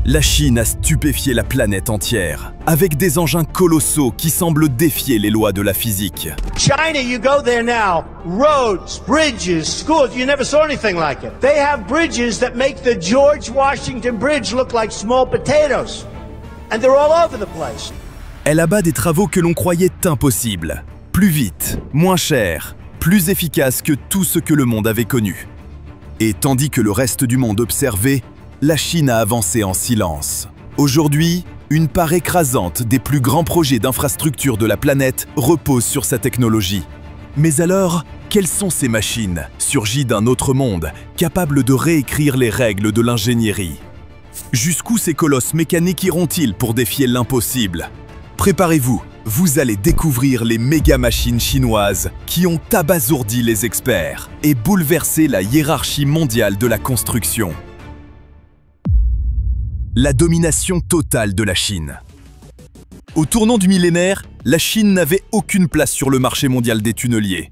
La Chine a stupéfié la planète entière, avec des engins colossaux qui semblent défier les lois de la physique. China, you go there now, roads, bridges, schools, you never saw anything like it. They have bridges that make the George Washington Bridge look like small potatoes. And they're all over the place. Elle abat des travaux que l'on croyait impossibles. Plus vite, moins cher, plus efficace que tout ce que le monde avait connu. Et tandis que le reste du monde observait, la Chine a avancé en silence. Aujourd'hui, une part écrasante des plus grands projets d'infrastructure de la planète repose sur sa technologie. Mais alors, quelles sont ces machines, surgies d'un autre monde, capables de réécrire les règles de l'ingénierie? Jusqu'où ces colosses mécaniques iront-ils pour défier l'impossible? Préparez-vous, vous allez découvrir les méga-machines chinoises qui ont abasourdi les experts et bouleversé la hiérarchie mondiale de la construction. La domination totale de la Chine. Au tournant du millénaire, la Chine n'avait aucune place sur le marché mondial des tunneliers.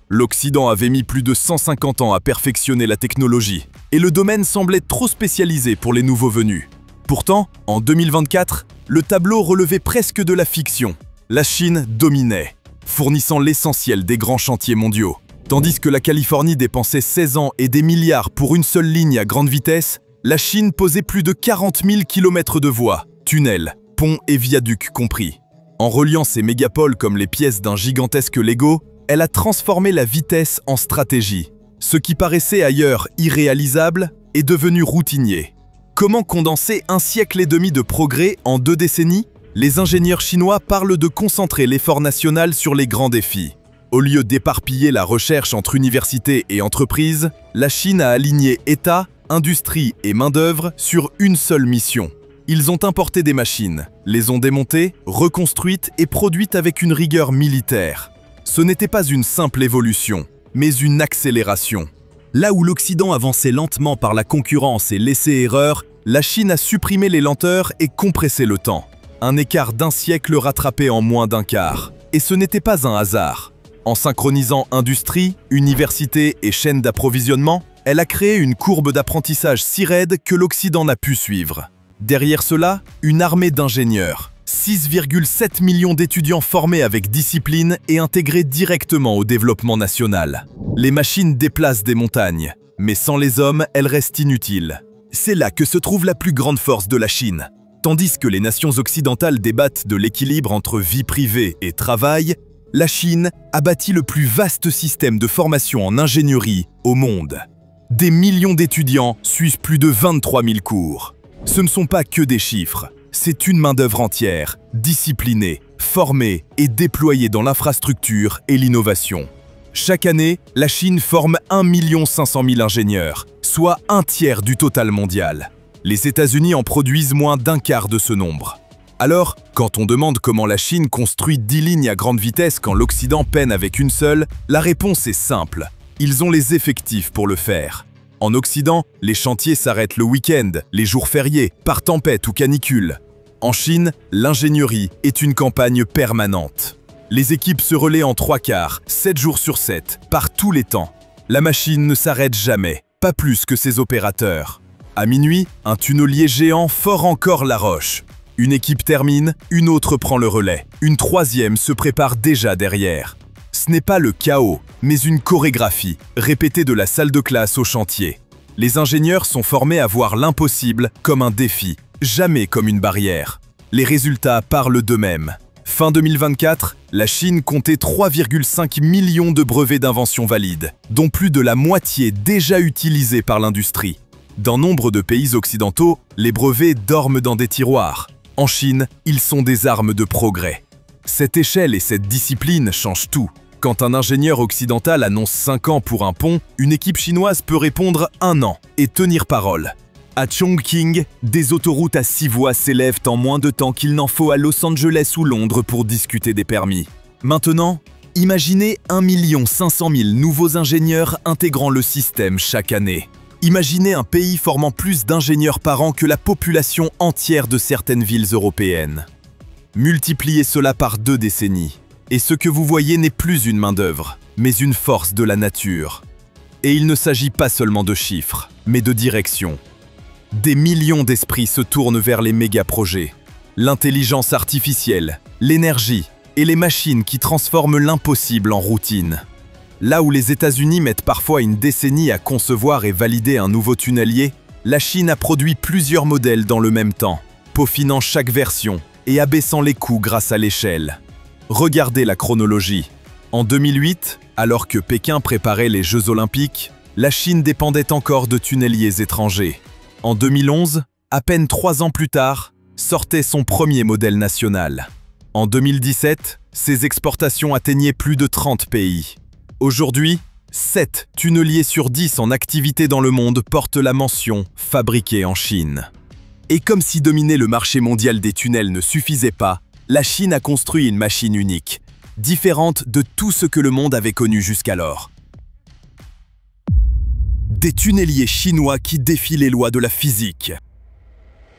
L'Occident avait mis plus de 150 ans à perfectionner la technologie, et le domaine semblait trop spécialisé pour les nouveaux venus. Pourtant, en 2024, le tableau relevait presque de la fiction. La Chine dominait, fournissant l'essentiel des grands chantiers mondiaux. Tandis que la Californie dépensait 16 ans et des milliards pour une seule ligne à grande vitesse, la Chine posait plus de 40 000 km de voies, tunnels, ponts et viaducs compris. En reliant ces mégapoles comme les pièces d'un gigantesque Lego, elle a transformé la vitesse en stratégie. Ce qui paraissait ailleurs irréalisable est devenu routinier. Comment condenser un siècle et demi de progrès en 2 décennies? Les ingénieurs chinois parlent de concentrer l'effort national sur les grands défis. Au lieu d'éparpiller la recherche entre universités et entreprises, la Chine a aligné État, industrie et main-d'œuvre sur une seule mission. Ils ont importé des machines, les ont démontées, reconstruites et produites avec une rigueur militaire. Ce n'était pas une simple évolution, mais une accélération. Là où l'Occident avançait lentement par la concurrence et l'essai-erreur, la Chine a supprimé les lenteurs et compressé le temps. Un écart d'1 siècle rattrapé en moins d'1 quart. Et ce n'était pas un hasard. En synchronisant industrie, université et chaînes d'approvisionnement, elle a créé une courbe d'apprentissage si raide que l'Occident n'a pu suivre. Derrière cela, une armée d'ingénieurs. 6,7 millions d'étudiants formés avec discipline et intégrés directement au développement national. Les machines déplacent des montagnes, mais sans les hommes, elles restent inutiles. C'est là que se trouve la plus grande force de la Chine. Tandis que les nations occidentales débattent de l'équilibre entre vie privée et travail, la Chine a bâti le plus vaste système de formation en ingénierie au monde. Des millions d'étudiants suivent plus de 23 000 cours. Ce ne sont pas que des chiffres, c'est une main-d'œuvre entière, disciplinée, formée et déployée dans l'infrastructure et l'innovation. Chaque année, la Chine forme 1 500 000 ingénieurs, soit 1/3 du total mondial. Les États-Unis en produisent moins d'1 quart de ce nombre. Alors, quand on demande comment la Chine construit 10 lignes à grande vitesse quand l'Occident peine avec une seule, la réponse est simple. Ils ont les effectifs pour le faire. En Occident, les chantiers s'arrêtent le week-end, les jours fériés, par tempête ou canicule. En Chine, l'ingénierie est une campagne permanente. Les équipes se relaient en 3 quarts, 7 jours sur 7, par tous les temps. La machine ne s'arrête jamais, pas plus que ses opérateurs. À minuit, un tunnelier géant fore encore la roche. Une équipe termine, une autre prend le relais. Une troisième se prépare déjà derrière. Ce n'est pas le chaos, mais une chorégraphie, répétée de la salle de classe au chantier. Les ingénieurs sont formés à voir l'impossible comme un défi, jamais comme une barrière. Les résultats parlent d'eux-mêmes. Fin 2024, la Chine comptait 3,5 millions de brevets d'invention valides, dont plus de la moitié déjà utilisés par l'industrie. Dans nombre de pays occidentaux, les brevets dorment dans des tiroirs. En Chine, ils sont des armes de progrès. Cette échelle et cette discipline changent tout. Quand un ingénieur occidental annonce 5 ans pour un pont, une équipe chinoise peut répondre 1 an et tenir parole. À Chongqing, des autoroutes à 6 voies s'élèvent en moins de temps qu'il n'en faut à Los Angeles ou Londres pour discuter des permis. Maintenant, imaginez 1 500 000 nouveaux ingénieurs intégrant le système chaque année. Imaginez un pays formant plus d'ingénieurs par an que la population entière de certaines villes européennes. Multipliez cela par 2 décennies. Et ce que vous voyez n'est plus une main-d'œuvre, mais une force de la nature. Et il ne s'agit pas seulement de chiffres, mais de direction. Des millions d'esprits se tournent vers les méga-projets. L'intelligence artificielle, l'énergie et les machines qui transforment l'impossible en routine. Là où les États-Unis mettent parfois une décennie à concevoir et valider un nouveau tunnelier, la Chine a produit plusieurs modèles dans le même temps, peaufinant chaque version et abaissant les coûts grâce à l'échelle. Regardez la chronologie. En 2008, alors que Pékin préparait les Jeux Olympiques, la Chine dépendait encore de tunneliers étrangers. En 2011, à peine 3 ans plus tard, sortait son premier modèle national. En 2017, ses exportations atteignaient plus de 30 pays. Aujourd'hui, 7 tunneliers sur 10 en activité dans le monde portent la mention « Fabriqué en Chine ». Et comme si dominer le marché mondial des tunnels ne suffisait pas, la Chine a construit une machine unique, différente de tout ce que le monde avait connu jusqu'alors. Des tunneliers chinois qui défient les lois de la physique.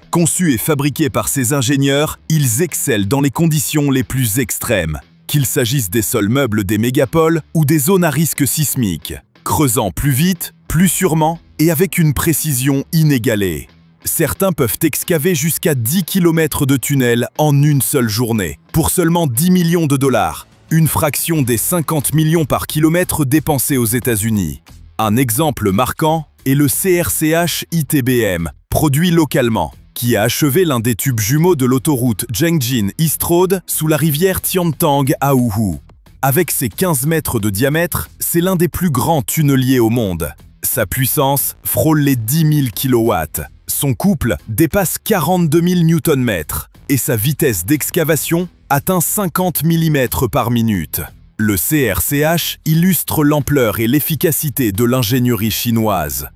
Conçus et fabriqués par ces ingénieurs, ils excellent dans les conditions les plus extrêmes, qu'il s'agisse des sols meubles des mégapoles ou des zones à risque sismique, creusant plus vite, plus sûrement et avec une précision inégalée. Certains peuvent excaver jusqu'à 10 km de tunnels en une seule journée, pour seulement 10 millions de dollars, une fraction des 50 millions par kilomètre dépensés aux États-Unis. Un exemple marquant est le CRCH-ITBM, produit localement, qui a achevé l'un des tubes jumeaux de l'autoroute Zhengjin East Road sous la rivière Tiantang à Wuhu. Avec ses 15 mètres de diamètre, c'est l'un des plus grands tunneliers au monde. Sa puissance frôle les 10 000 kW. Son couple dépasse 42 000 Nm et sa vitesse d'excavation atteint 50 mm par minute. Le CRCH illustre l'ampleur et l'efficacité de l'ingénierie chinoise.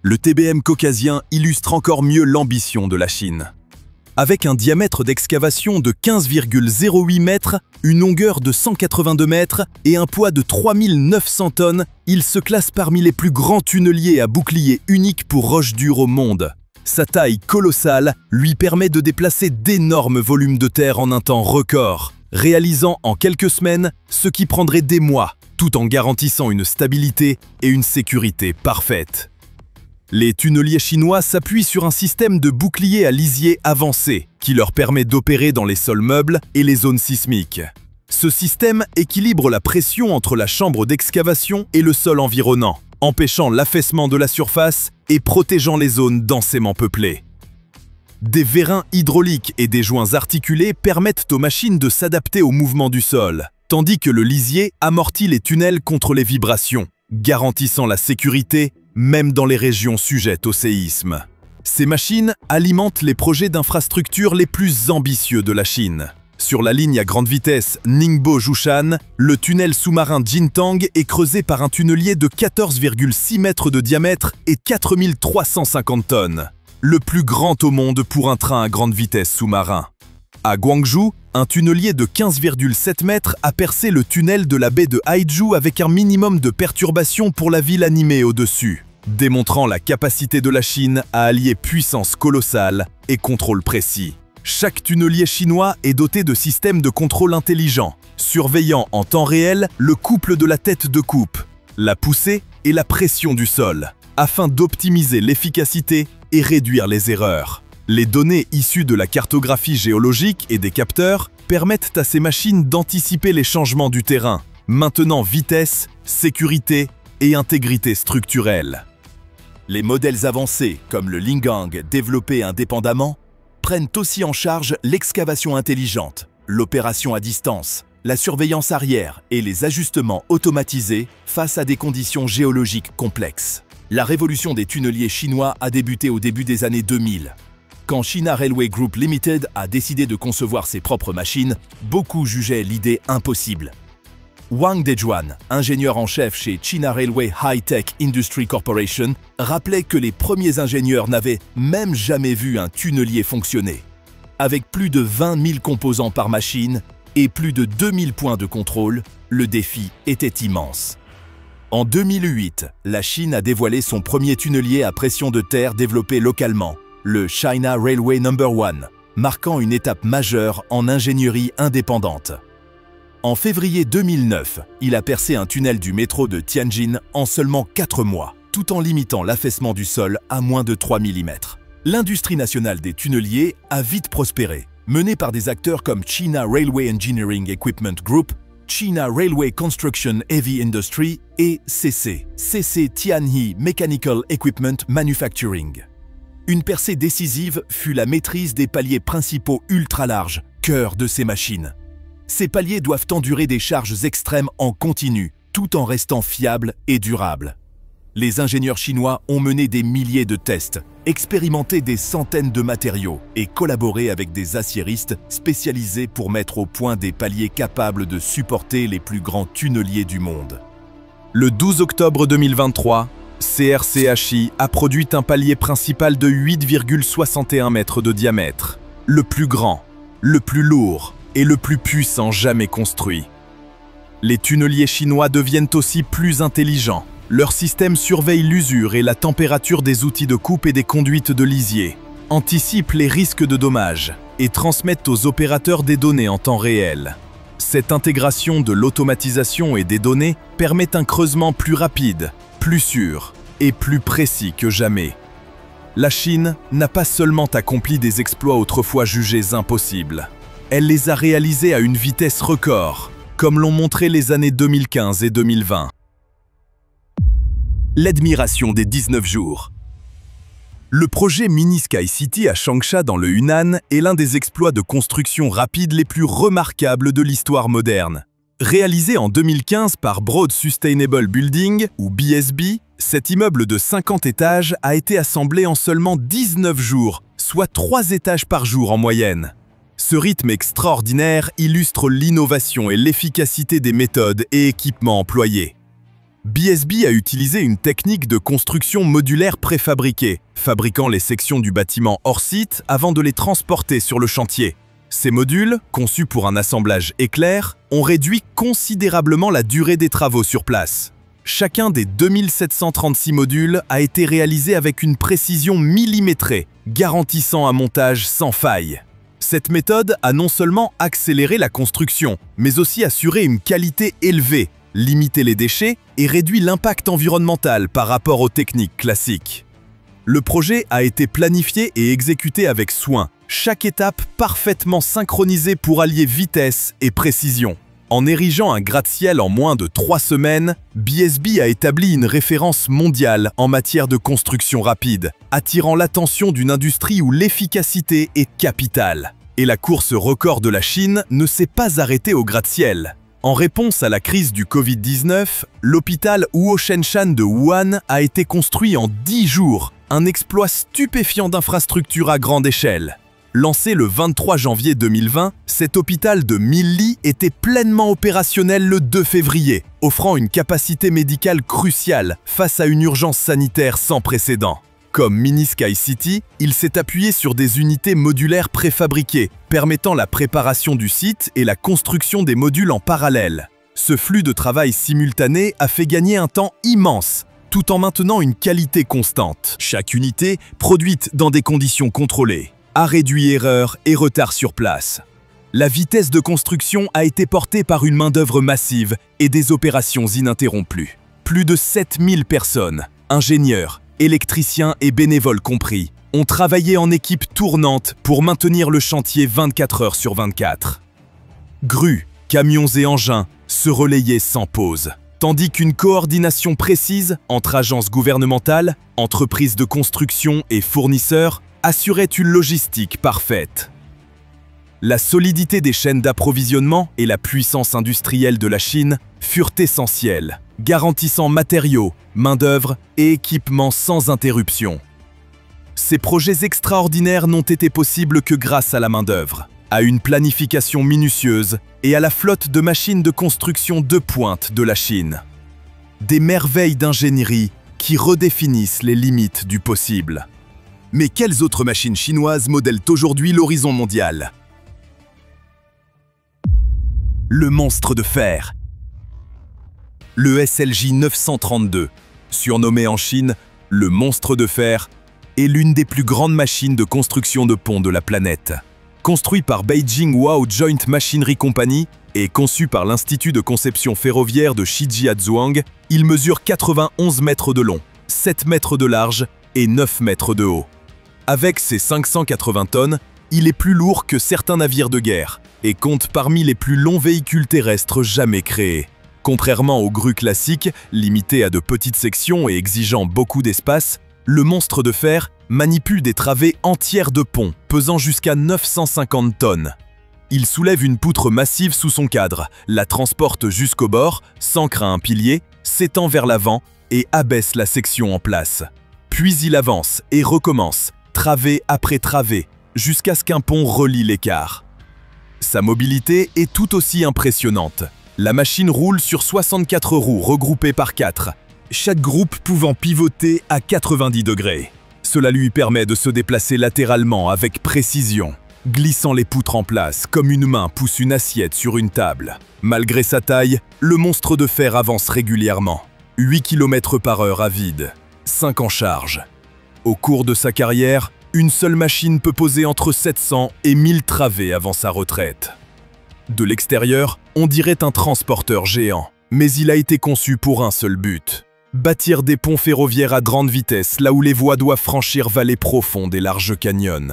Le TBM caucasien illustre encore mieux l'ambition de la Chine. Avec un diamètre d'excavation de 15,08 mètres, une longueur de 182 mètres et un poids de 3900 tonnes, il se classe parmi les plus grands tunneliers à bouclier unique pour roche dure au monde. Sa taille colossale lui permet de déplacer d'énormes volumes de terre en un temps record, réalisant en quelques semaines ce qui prendrait des mois, tout en garantissant une stabilité et une sécurité parfaite. Les tunneliers chinois s'appuient sur un système de boucliers à lisier avancé qui leur permet d'opérer dans les sols meubles et les zones sismiques. Ce système équilibre la pression entre la chambre d'excavation et le sol environnant, empêchant l'affaissement de la surface et protégeant les zones densément peuplées. Des vérins hydrauliques et des joints articulés permettent aux machines de s'adapter au mouvement du sol, tandis que le lisier amortit les tunnels contre les vibrations, garantissant la sécurité même dans les régions sujettes au séisme. Ces machines alimentent les projets d'infrastructures les plus ambitieux de la Chine. Sur la ligne à grande vitesse Ningbo-Jushan, le tunnel sous-marin Jintang est creusé par un tunnelier de 14,6 mètres de diamètre et 4350 tonnes, le plus grand au monde pour un train à grande vitesse sous-marin. À Guangzhou, un tunnelier de 15,7 mètres a percé le tunnel de la baie de Haizhou avec un minimum de perturbation pour la ville animée au-dessus, démontrant la capacité de la Chine à allier puissance colossale et contrôle précis. Chaque tunnelier chinois est doté de systèmes de contrôle intelligents, surveillant en temps réel le couple de la tête de coupe, la poussée et la pression du sol, afin d'optimiser l'efficacité et réduire les erreurs. Les données issues de la cartographie géologique et des capteurs permettent à ces machines d'anticiper les changements du terrain, maintenant vitesse, sécurité et intégrité structurelle. Les modèles avancés, comme le Lingang développé indépendamment, prennent aussi en charge l'excavation intelligente, l'opération à distance, la surveillance arrière et les ajustements automatisés face à des conditions géologiques complexes. La révolution des tunneliers chinois a débuté au début des années 2000. Quand China Railway Group Limited a décidé de concevoir ses propres machines, beaucoup jugeaient l'idée impossible. Wang Dejuan, ingénieur en chef chez China Railway High-Tech Industry Corporation, rappelait que les premiers ingénieurs n'avaient même jamais vu un tunnelier fonctionner. Avec plus de 20 000 composants par machine et plus de 2000 points de contrôle, le défi était immense. En 2008, la Chine a dévoilé son premier tunnelier à pression de terre développé localement, le China Railway No. 1, marquant une étape majeure en ingénierie indépendante. En février 2009, il a percé un tunnel du métro de Tianjin en seulement 4 mois, tout en limitant l'affaissement du sol à moins de 3 mm. L'industrie nationale des tunneliers a vite prospéré, menée par des acteurs comme China Railway Engineering Equipment Group, China Railway Construction Heavy Industry et CC Tianhe Mechanical Equipment Manufacturing. Une percée décisive fut la maîtrise des paliers principaux ultra larges, cœur de ces machines. Ces paliers doivent endurer des charges extrêmes en continu, tout en restant fiables et durables. Les ingénieurs chinois ont mené des milliers de tests, expérimenté des centaines de matériaux et collaboré avec des aciéristes spécialisés pour mettre au point des paliers capables de supporter les plus grands tunneliers du monde. Le 12 octobre 2023, CRCHI a produit un palier principal de 8,61 mètres de diamètre, le plus grand, le plus lourd et le plus puissant jamais construit. Les tunneliers chinois deviennent aussi plus intelligents. Leur système surveille l'usure et la température des outils de coupe et des conduites de lisier, anticipent les risques de dommages et transmettent aux opérateurs des données en temps réel. Cette intégration de l'automatisation et des données permet un creusement plus rapide, plus sûr et plus précis que jamais. La Chine n'a pas seulement accompli des exploits autrefois jugés impossibles. Elle les a réalisés à une vitesse record, comme l'ont montré les années 2015 et 2020. L'admiration des 19 jours. Le projet Mini Sky City à Changsha dans le Hunan est l'un des exploits de construction rapide les plus remarquables de l'histoire moderne. Réalisé en 2015 par Broad Sustainable Building, ou BSB, cet immeuble de 50 étages a été assemblé en seulement 19 jours, soit 3 étages par jour en moyenne. Ce rythme extraordinaire illustre l'innovation et l'efficacité des méthodes et équipements employés. BSB a utilisé une technique de construction modulaire préfabriquée, fabriquant les sections du bâtiment hors site avant de les transporter sur le chantier. Ces modules, conçus pour un assemblage éclair, ont réduit considérablement la durée des travaux sur place. Chacun des 2736 modules a été réalisé avec une précision millimétrée, garantissant un montage sans faille. Cette méthode a non seulement accéléré la construction, mais aussi assuré une qualité élevée, limité les déchets et réduit l'impact environnemental par rapport aux techniques classiques. Le projet a été planifié et exécuté avec soin, chaque étape parfaitement synchronisée pour allier vitesse et précision. En érigeant un gratte-ciel en moins de 3 semaines, BSB a établi une référence mondiale en matière de construction rapide, attirant l'attention d'une industrie où l'efficacité est capitale. Et la course record de la Chine ne s'est pas arrêtée au gratte-ciel. En réponse à la crise du Covid-19, l'hôpital Huoshenshan de Wuhan a été construit en 10 jours, un exploit stupéfiant d'infrastructure à grande échelle. Lancé le 23 janvier 2020, cet hôpital de 1000 lits était pleinement opérationnel le 2 février, offrant une capacité médicale cruciale face à une urgence sanitaire sans précédent. Comme Mini Sky City, il s'est appuyé sur des unités modulaires préfabriquées, permettant la préparation du site et la construction des modules en parallèle. Ce flux de travail simultané a fait gagner un temps immense, tout en maintenant une qualité constante. Chaque unité, produite dans des conditions contrôlées, a réduit erreurs et retards sur place. La vitesse de construction a été portée par une main-d'œuvre massive et des opérations ininterrompues. Plus de 7000 personnes, ingénieurs, électriciens et bénévoles compris, ont travaillé en équipe tournante pour maintenir le chantier 24 heures sur 24. Grues, camions et engins se relayaient sans pause, tandis qu'une coordination précise entre agences gouvernementales, entreprises de construction et fournisseurs assurait une logistique parfaite. La solidité des chaînes d'approvisionnement et la puissance industrielle de la Chine furent essentielles, garantissant matériaux, main-d'œuvre et équipements sans interruption. Ces projets extraordinaires n'ont été possibles que grâce à la main-d'œuvre, à une planification minutieuse et à la flotte de machines de construction de pointe de la Chine. Des merveilles d'ingénierie qui redéfinissent les limites du possible. Mais quelles autres machines chinoises modèlent aujourd'hui l'horizon mondial? Le monstre de fer. Le SLJ 932, surnommé en Chine le monstre de fer, est l'une des plus grandes machines de construction de ponts de la planète. Construit par Beijing Huao Joint Machinery Company et conçu par l'Institut de conception ferroviaire de Shijiazhuang, il mesure 91 mètres de long, 7 mètres de large et 9 mètres de haut. Avec ses 580 tonnes, il est plus lourd que certains navires de guerre et compte parmi les plus longs véhicules terrestres jamais créés. Contrairement aux grues classiques, limitées à de petites sections et exigeant beaucoup d'espace, le monstre de fer manipule des travées entières de pont, pesant jusqu'à 950 tonnes. Il soulève une poutre massive sous son cadre, la transporte jusqu'au bord, s'ancre à un pilier, s'étend vers l'avant et abaisse la section en place. Puis il avance et recommence, travée après travée, jusqu'à ce qu'un pont relie l'écart. Sa mobilité est tout aussi impressionnante. La machine roule sur 64 roues regroupées par 4, chaque groupe pouvant pivoter à 90 degrés. Cela lui permet de se déplacer latéralement avec précision, glissant les poutres en place comme une main pousse une assiette sur une table. Malgré sa taille, le monstre de fer avance régulièrement. 8 km/h à vide, 5 en charge. Au cours de sa carrière, une seule machine peut poser entre 700 et 1000 travées avant sa retraite. De l'extérieur, on dirait un transporteur géant, mais il a été conçu pour un seul but: bâtir des ponts ferroviaires à grande vitesse là où les voies doivent franchir vallées profondes et larges canyons.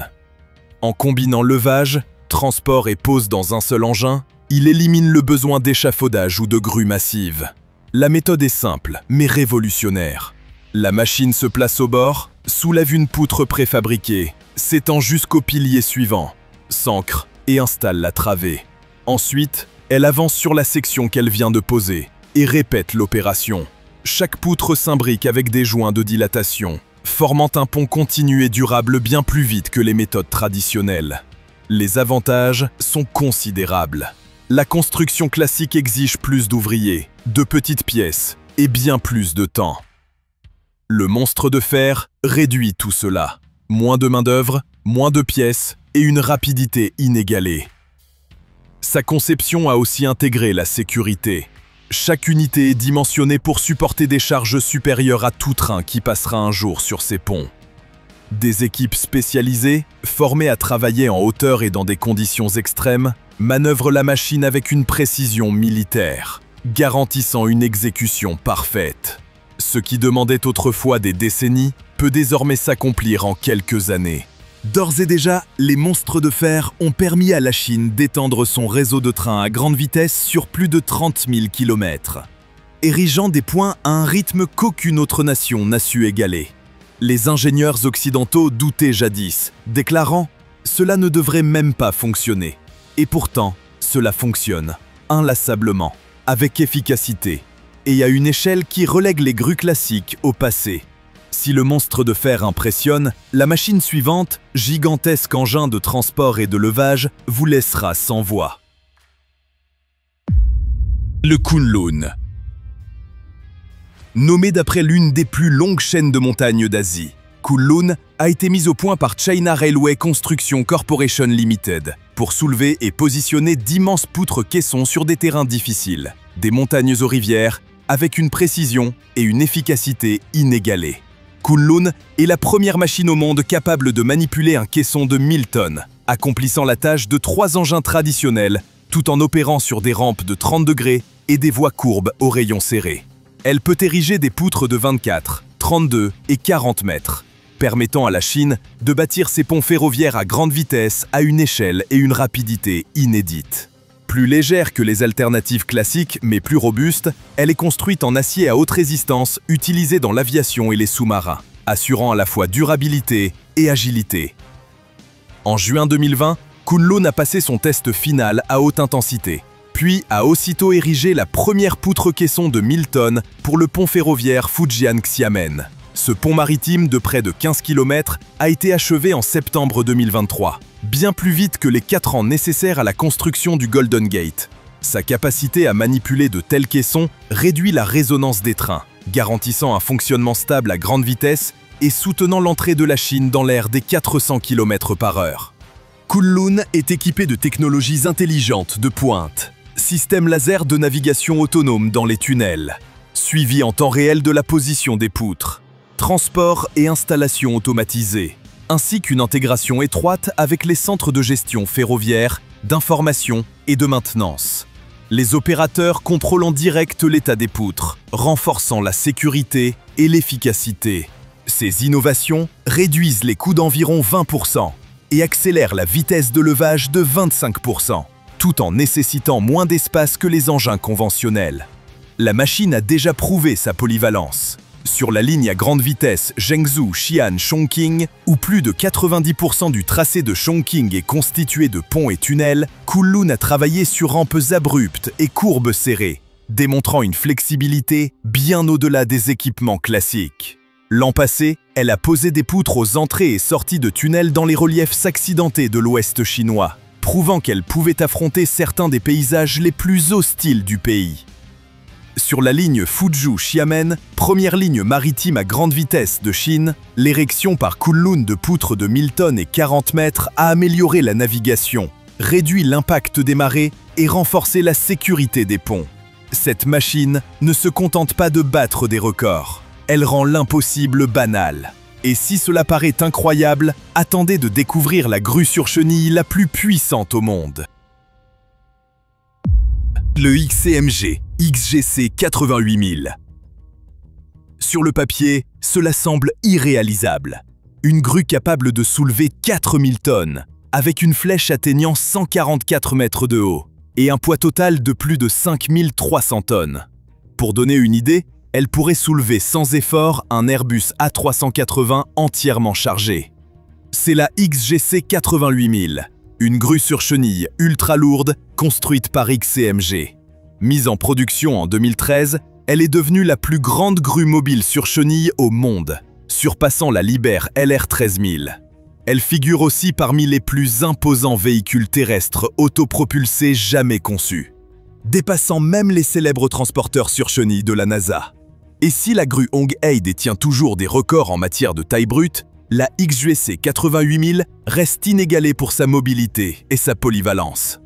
En combinant levage, transport et pose dans un seul engin, il élimine le besoin d'échafaudage ou de grues massives. La méthode est simple, mais révolutionnaire. La machine se place au bord, soulève une poutre préfabriquée, s'étend jusqu'au pilier suivant, s'ancre et installe la travée. Ensuite, elle avance sur la section qu'elle vient de poser et répète l'opération. Chaque poutre s'imbrique avec des joints de dilatation, formant un pont continu et durable bien plus vite que les méthodes traditionnelles. Les avantages sont considérables. La construction classique exige plus d'ouvriers, de petites pièces et bien plus de temps. Le monstre de fer réduit tout cela. Moins de main-d'œuvre, moins de pièces et une rapidité inégalée. Sa conception a aussi intégré la sécurité. Chaque unité est dimensionnée pour supporter des charges supérieures à tout train qui passera un jour sur ces ponts. Des équipes spécialisées, formées à travailler en hauteur et dans des conditions extrêmes, manœuvrent la machine avec une précision militaire, garantissant une exécution parfaite. Ce qui demandait autrefois des décennies peut désormais s'accomplir en quelques années. D'ores et déjà, les monstres de fer ont permis à la Chine d'étendre son réseau de trains à grande vitesse sur plus de 30 000 km, érigeant des points à un rythme qu'aucune autre nation n'a su égaler. Les ingénieurs occidentaux doutaient jadis, déclarant « Cela ne devrait même pas fonctionner ». Et pourtant, cela fonctionne, inlassablement, avec efficacité, et à une échelle qui relègue les grues classiques au passé. Si le monstre de fer impressionne, la machine suivante, gigantesque engin de transport et de levage, vous laissera sans voix. Le Kunlun. Nommé d'après l'une des plus longues chaînes de montagnes d'Asie, Kunlun a été mise au point par China Railway Construction Corporation Limited pour soulever et positionner d'immenses poutres caissons sur des terrains difficiles, des montagnes aux rivières, avec une précision et une efficacité inégalées. Kunlun est la première machine au monde capable de manipuler un caisson de 1000 tonnes, accomplissant la tâche de 3 engins traditionnels, tout en opérant sur des rampes de 30 degrés et des voies courbes aux rayons serrés. Elle peut ériger des poutres de 24, 32 et 40 mètres, permettant à la Chine de bâtir ses ponts ferroviaires à grande vitesse à une échelle et une rapidité inédites. Plus légère que les alternatives classiques, mais plus robuste, elle est construite en acier à haute résistance utilisé dans l'aviation et les sous-marins, assurant à la fois durabilité et agilité. En juin 2020, Kunlun a passé son test final à haute intensité, puis a aussitôt érigé la première poutre caisson de 1000 tonnes pour le pont ferroviaire Fujian-Xiamen. Ce pont maritime de près de 15 km a été achevé en septembre 2023, bien plus vite que les 4 ans nécessaires à la construction du Golden Gate. Sa capacité à manipuler de tels caissons réduit la résonance des trains, garantissant un fonctionnement stable à grande vitesse et soutenant l'entrée de la Chine dans l'ère des 400 km/h. Kunlun est équipé de technologies intelligentes de pointe, système laser de navigation autonome dans les tunnels, suivi en temps réel de la position des poutres, transport et installation automatisée, ainsi qu'une intégration étroite avec les centres de gestion ferroviaire, d'information et de maintenance. les opérateurs contrôlent en direct l'état des poutres, renforçant la sécurité et l'efficacité. Ces innovations réduisent les coûts d'environ 20% et accélèrent la vitesse de levage de 25%, tout en nécessitant moins d'espace que les engins conventionnels. La machine a déjà prouvé sa polyvalence. Sur la ligne à grande vitesse Zhengzhou-Xi'an-Chongqing, où plus de 90% du tracé de Chongqing est constitué de ponts et tunnels, Kunlun a travaillé sur rampes abruptes et courbes serrées, démontrant une flexibilité bien au-delà des équipements classiques. L'an passé, elle a posé des poutres aux entrées et sorties de tunnels dans les reliefs accidentés de l'ouest chinois, prouvant qu'elle pouvait affronter certains des paysages les plus hostiles du pays. Sur la ligne Fuzhou-Xiamen, première ligne maritime à grande vitesse de Chine, l'érection par Kunlun de poutres de 1000 tonnes et 40 mètres a amélioré la navigation, réduit l'impact des marées et renforcé la sécurité des ponts. Cette machine ne se contente pas de battre des records, elle rend l'impossible banal. Et si cela paraît incroyable, attendez de découvrir la grue sur chenille la plus puissante au monde. Le XCMG XGC 88000. Sur le papier, cela semble irréalisable. Une grue capable de soulever 4000 tonnes, avec une flèche atteignant 144 mètres de haut, et un poids total de plus de 5300 tonnes. Pour donner une idée, elle pourrait soulever sans effort un Airbus A380 entièrement chargé. C'est la XGC 88000. Une grue sur chenille ultra lourde construite par XCMG. Mise en production en 2013, elle est devenue la plus grande grue mobile sur chenille au monde, surpassant la Liber LR 13000. Elle figure aussi parmi les plus imposants véhicules terrestres autopropulsés jamais conçus, dépassant même les célèbres transporteurs sur chenille de la NASA. Et si la grue Honghae détient toujours des records en matière de taille brute, la XGC 88000 reste inégalée pour sa mobilité et sa polyvalence.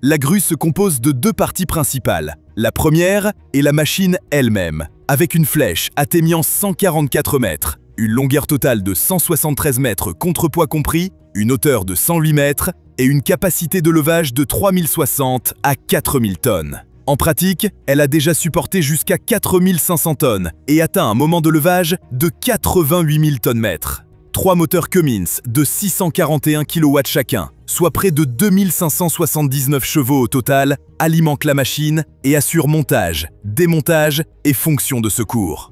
La grue se compose de deux parties principales. La première est la machine elle-même, avec une flèche atteignant 144 mètres, une longueur totale de 173 mètres contrepoids compris, une hauteur de 108 mètres et une capacité de levage de 3060 à 4000 tonnes. En pratique, elle a déjà supporté jusqu'à 4500 tonnes et atteint un moment de levage de 88 000 tonnes-mètres. 3 moteurs Cummins de 641 kW chacun, soit près de 2579 chevaux au total, alimentent la machine et assurent montage, démontage et fonction de secours.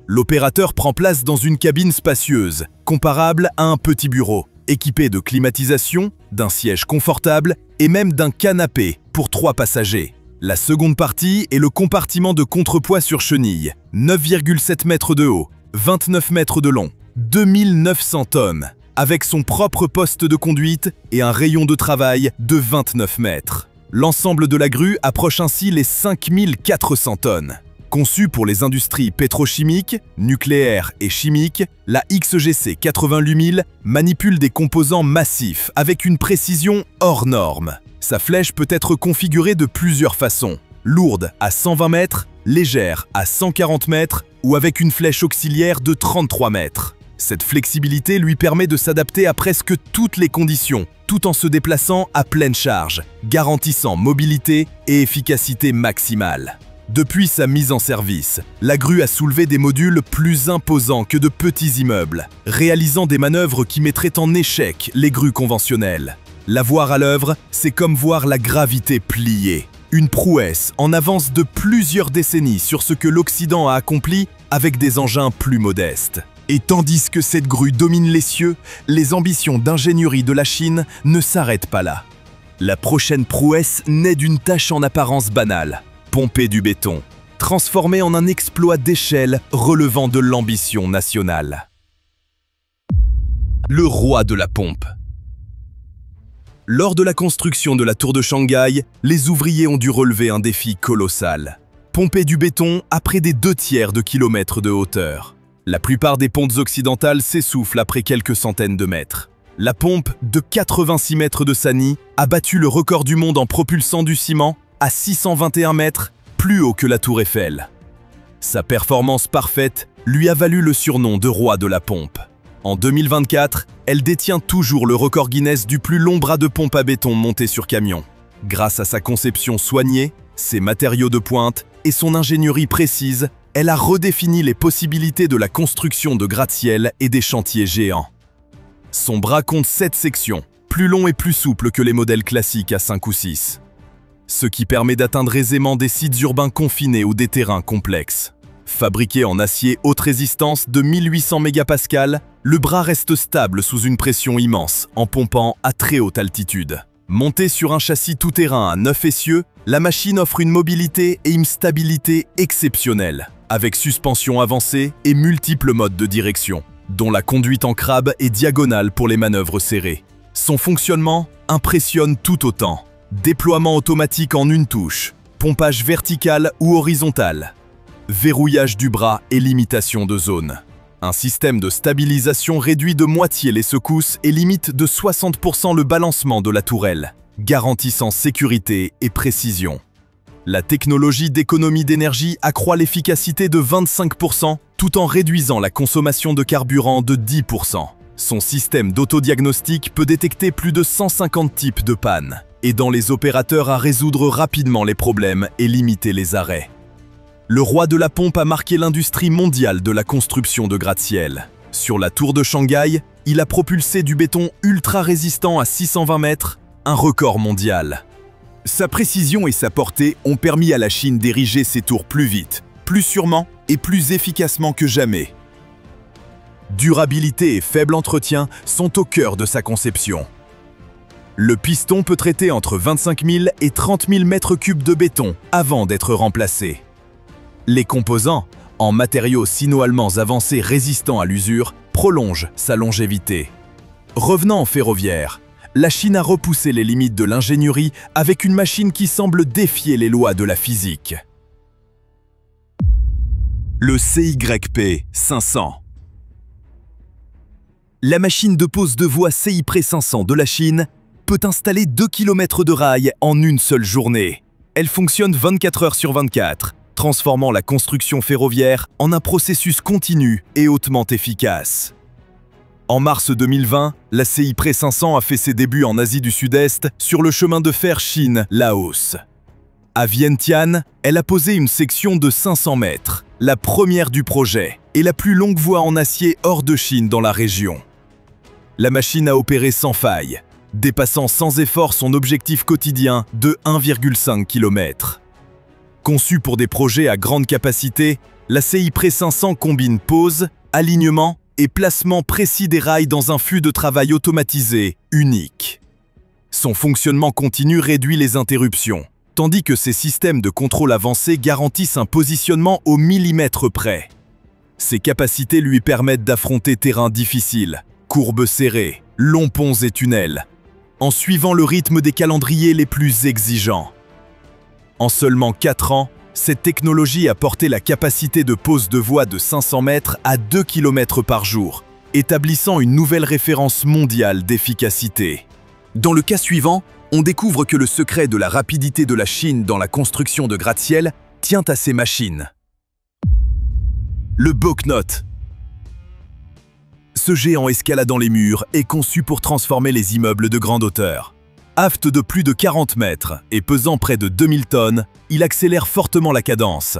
L'opérateur prend place dans une cabine spacieuse, comparable à un petit bureau, équipé de climatisation, d'un siège confortable et même d'un canapé pour 3 passagers. La seconde partie est le compartiment de contrepoids sur chenille, 9,7 mètres de haut, 29 mètres de long, 2900 tonnes, avec son propre poste de conduite et un rayon de travail de 29 mètres. L'ensemble de la grue approche ainsi les 5400 tonnes. Conçue pour les industries pétrochimiques, nucléaires et chimiques, la XGC 88000 manipule des composants massifs avec une précision hors norme. Sa flèche peut être configurée de plusieurs façons. Lourde à 120 mètres, légère à 140 mètres ou avec une flèche auxiliaire de 33 mètres. Cette flexibilité lui permet de s'adapter à presque toutes les conditions, tout en se déplaçant à pleine charge, garantissant mobilité et efficacité maximale. Depuis sa mise en service, la grue a soulevé des modules plus imposants que de petits immeubles, réalisant des manœuvres qui mettraient en échec les grues conventionnelles. La voir à l'œuvre, c'est comme voir la gravité plier. Une prouesse en avance de plusieurs décennies sur ce que l'Occident a accompli avec des engins plus modestes. Et tandis que cette grue domine les cieux, les ambitions d'ingénierie de la Chine ne s'arrêtent pas là. La prochaine prouesse naît d'une tâche en apparence banale, pomper du béton, transformé en un exploit d'échelle relevant de l'ambition nationale. Le roi de la pompe. Lors de la construction de la tour de Shanghai, les ouvriers ont dû relever un défi colossal. Pomper du béton à près des 2/3 de kilomètres de hauteur. La plupart des pontes occidentales s'essoufflent après quelques centaines de mètres. La pompe de 86 mètres de Sany a battu le record du monde en propulsant du ciment à 621 mètres, plus haut que la tour Eiffel. Sa performance parfaite lui a valu le surnom de roi de la pompe. En 2024, elle détient toujours le record Guinness du plus long bras de pompe à béton monté sur camion. Grâce à sa conception soignée, ses matériaux de pointe et son ingénierie précise, elle a redéfini les possibilités de la construction de gratte-ciel et des chantiers géants. Son bras compte 7 sections, plus long et plus souple que les modèles classiques à 5 ou 6. Ce qui permet d'atteindre aisément des sites urbains confinés ou des terrains complexes. Fabriqué en acier haute résistance de 1800 mégapascales, le bras reste stable sous une pression immense, en pompant à très haute altitude. Montée sur un châssis tout-terrain à 9 essieux, la machine offre une mobilité et une stabilité exceptionnelles, avec suspension avancée et multiples modes de direction, dont la conduite en crabe et diagonale pour les manœuvres serrées. Son fonctionnement impressionne tout autant. Déploiement automatique en une touche, pompage vertical ou horizontal, verrouillage du bras et limitation de zone. Un système de stabilisation réduit de moitié les secousses et limite de 60% le balancement de la tourelle, garantissant sécurité et précision. La technologie d'économie d'énergie accroît l'efficacité de 25% tout en réduisant la consommation de carburant de 10%. Son système d'autodiagnostic peut détecter plus de 150 types de pannes, aidant les opérateurs à résoudre rapidement les problèmes et limiter les arrêts. Le roi de la pompe a marqué l'industrie mondiale de la construction de gratte-ciel. Sur la tour de Shanghai, il a propulsé du béton ultra résistant à 620 mètres, un record mondial. Sa précision et sa portée ont permis à la Chine d'ériger ses tours plus vite, plus sûrement et plus efficacement que jamais. Durabilité et faible entretien sont au cœur de sa conception. Le piston peut traiter entre 25 000 et 30 000 mètres cubes de béton avant d'être remplacé. Les composants, en matériaux sino-allemands avancés résistants à l'usure, prolongent sa longévité. Revenant en ferroviaire, la Chine a repoussé les limites de l'ingénierie avec une machine qui semble défier les lois de la physique. Le CYP 500. La machine de pose de voie CYP 500 de la Chine peut installer 2 km de rails en une seule journée. Elle fonctionne 24 heures sur 24, transformant la construction ferroviaire en un processus continu et hautement efficace. En mars 2020, la CYP 500 a fait ses débuts en Asie du Sud-Est sur le chemin de fer Chine-Laos. À Vientiane, elle a posé une section de 500 mètres, la première du projet et la plus longue voie en acier hors de Chine dans la région. La machine a opéré sans faille, dépassant sans effort son objectif quotidien de 1,5 km. Conçue pour des projets à grande capacité, la CYP 500 combine pose, alignement et placement précis des rails dans un flux de travail automatisé unique. Son fonctionnement continu réduit les interruptions, tandis que ses systèmes de contrôle avancés garantissent un positionnement au millimètre près. Ses capacités lui permettent d'affronter terrains difficiles, courbes serrées, longs ponts et tunnels, en suivant le rythme des calendriers les plus exigeants. En seulement 4 ans, cette technologie a porté la capacité de pose de voie de 500 mètres à 2 km par jour, établissant une nouvelle référence mondiale d'efficacité. Dans le cas suivant, on découvre que le secret de la rapidité de la Chine dans la construction de gratte-ciel tient à ces machines. Le Boknot. Ce géant escaladant les murs est conçu pour transformer les immeubles de grande hauteur. Aft de plus de 40 mètres et pesant près de 2000 tonnes, il accélère fortement la cadence,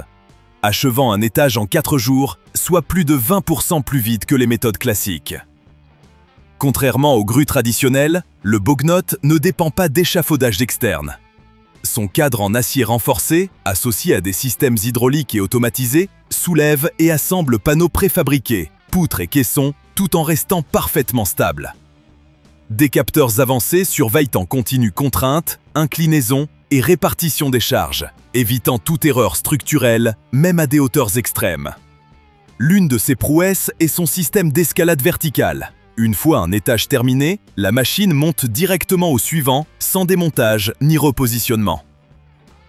achevant un étage en 4 jours, soit plus de 20% plus vite que les méthodes classiques. Contrairement aux grues traditionnelles, le Boknot ne dépend pas d'échafaudage externe. Son cadre en acier renforcé, associé à des systèmes hydrauliques et automatisés, soulève et assemble panneaux préfabriqués, poutres et caissons, tout en restant parfaitement stable. Des capteurs avancés surveillent en continue contrainte, inclinaison et répartition des charges, évitant toute erreur structurelle, même à des hauteurs extrêmes. L'une de ses prouesses est son système d'escalade verticale. Une fois un étage terminé, la machine monte directement au suivant, sans démontage ni repositionnement.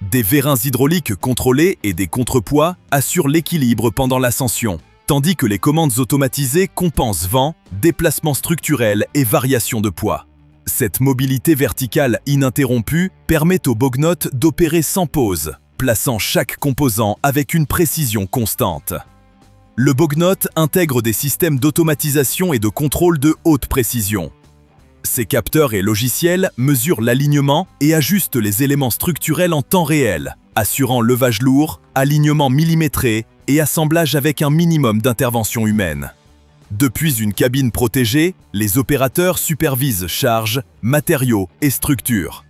Des vérins hydrauliques contrôlés et des contrepoids assurent l'équilibre pendant l'ascension, tandis que les commandes automatisées compensent vent, déplacement structurel et variation de poids. Cette mobilité verticale ininterrompue permet au Boknot d'opérer sans pause, plaçant chaque composant avec une précision constante. Le Boknot intègre des systèmes d'automatisation et de contrôle de haute précision. Ces capteurs et logiciels mesurent l'alignement et ajustent les éléments structurels en temps réel, assurant levage lourd, alignement millimétré et assemblage avec un minimum d'intervention humaine. Depuis une cabine protégée, les opérateurs supervisent charges, matériaux et structures.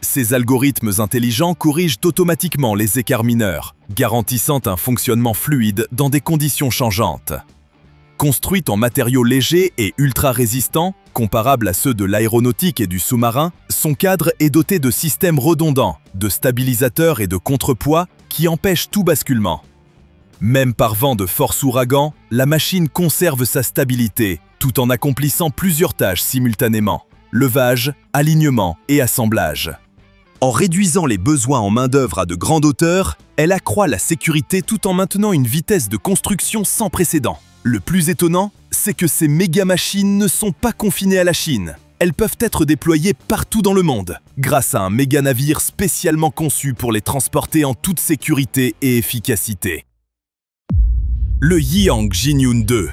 Ces algorithmes intelligents corrigent automatiquement les écarts mineurs, garantissant un fonctionnement fluide dans des conditions changeantes. Construite en matériaux légers et ultra résistants, comparables à ceux de l'aéronautique et du sous-marin, son cadre est doté de systèmes redondants, de stabilisateurs et de contrepoids qui empêchent tout basculement. Même par vent de force ouragan, la machine conserve sa stabilité, tout en accomplissant plusieurs tâches simultanément: levage, alignement et assemblage. En réduisant les besoins en main-d'œuvre à de grandes hauteurs, elle accroît la sécurité tout en maintenant une vitesse de construction sans précédent. Le plus étonnant, c'est que ces méga-machines ne sont pas confinées à la Chine. Elles peuvent être déployées partout dans le monde, grâce à un méga-navire spécialement conçu pour les transporter en toute sécurité et efficacité. Le Yihang Jinyun 2.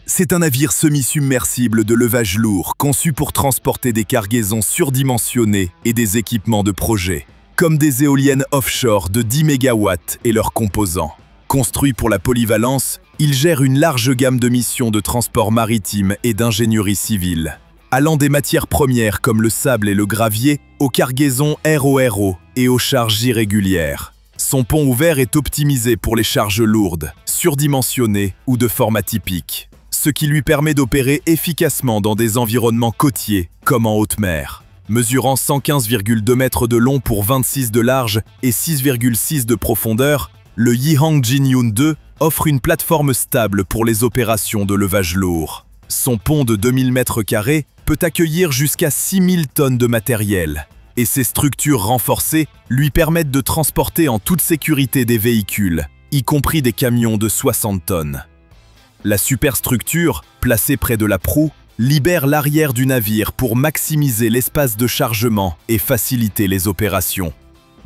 C'est un navire semi-submersible de levage lourd conçu pour transporter des cargaisons surdimensionnées et des équipements de projet, comme des éoliennes offshore de 10 MW et leurs composants. Construit pour la polyvalence, il gère une large gamme de missions de transport maritime et d'ingénierie civile, allant des matières premières comme le sable et le gravier aux cargaisons RORO et aux charges irrégulières. Son pont ouvert est optimisé pour les charges lourdes, surdimensionnées ou de format typique, ce qui lui permet d'opérer efficacement dans des environnements côtiers comme en haute mer. Mesurant 115,2 mètres de long pour 26 de large et 6,6 de profondeur, le Yihang Jinyun 2 offre une plateforme stable pour les opérations de levage lourd. Son pont de 2000 m² peut accueillir jusqu'à 6000 tonnes de matériel, et ses structures renforcées lui permettent de transporter en toute sécurité des véhicules, y compris des camions de 60 tonnes. La superstructure, placée près de la proue, libère l'arrière du navire pour maximiser l'espace de chargement et faciliter les opérations.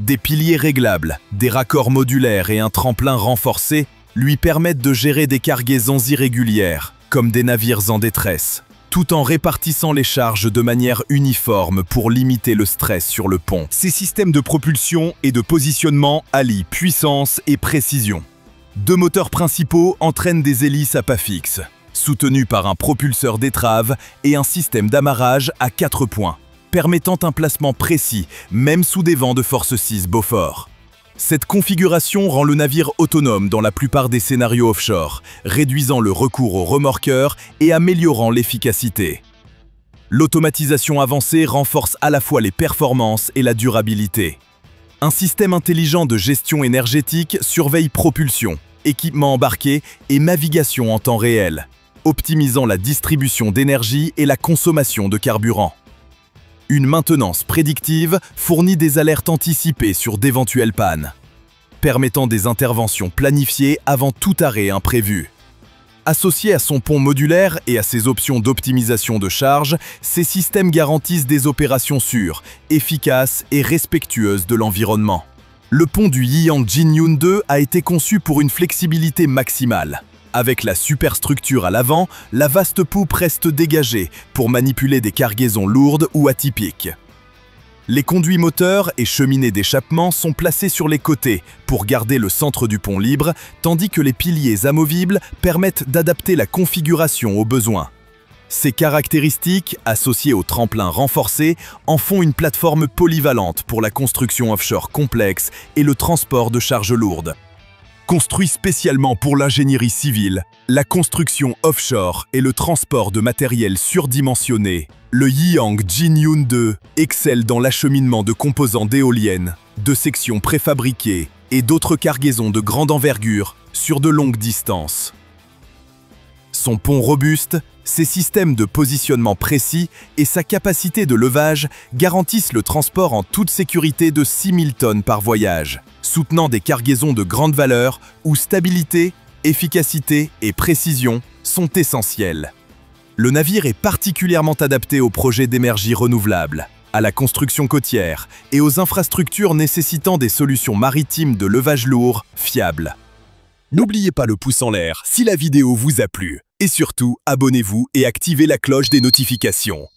Des piliers réglables, des raccords modulaires et un tremplin renforcé lui permettent de gérer des cargaisons irrégulières, comme des navires en détresse, tout en répartissant les charges de manière uniforme pour limiter le stress sur le pont. Ces systèmes de propulsion et de positionnement allient puissance et précision. Deux moteurs principaux entraînent des hélices à pas fixe, soutenus par un propulseur d'étrave et un système d'amarrage à 4 points, permettant un placement précis, même sous des vents de force 6 Beaufort. Cette configuration rend le navire autonome dans la plupart des scénarios offshore, réduisant le recours aux remorqueurs et améliorant l'efficacité. L'automatisation avancée renforce à la fois les performances et la durabilité. Un système intelligent de gestion énergétique surveille propulsion, équipement embarqué et navigation en temps réel, optimisant la distribution d'énergie et la consommation de carburant. Une maintenance prédictive fournit des alertes anticipées sur d'éventuelles pannes, permettant des interventions planifiées avant tout arrêt imprévu. Associés à son pont modulaire et à ses options d'optimisation de charge, ces systèmes garantissent des opérations sûres, efficaces et respectueuses de l'environnement. Le pont du Yihang Jinyun 2 a été conçu pour une flexibilité maximale. Avec la superstructure à l'avant, la vaste poupe reste dégagée pour manipuler des cargaisons lourdes ou atypiques. Les conduits moteurs et cheminées d'échappement sont placés sur les côtés pour garder le centre du pont libre, tandis que les piliers amovibles permettent d'adapter la configuration aux besoins. Ces caractéristiques, associées au tremplin renforcé, en font une plateforme polyvalente pour la construction offshore complexe et le transport de charges lourdes. Construit spécialement pour l'ingénierie civile, la construction offshore et le transport de matériel surdimensionné, le Yihang Jinyun 2 excelle dans l'acheminement de composants d'éoliennes, de sections préfabriquées et d'autres cargaisons de grande envergure sur de longues distances. Son pont robuste, ses systèmes de positionnement précis et sa capacité de levage garantissent le transport en toute sécurité de 6000 tonnes par voyage, soutenant des cargaisons de grande valeur où stabilité, efficacité et précision sont essentielles. Le navire est particulièrement adapté aux projets d'énergie renouvelable, à la construction côtière et aux infrastructures nécessitant des solutions maritimes de levage lourd fiables. N'oubliez pas le pouce en l'air si la vidéo vous a plu. Et surtout, abonnez-vous et activez la cloche des notifications.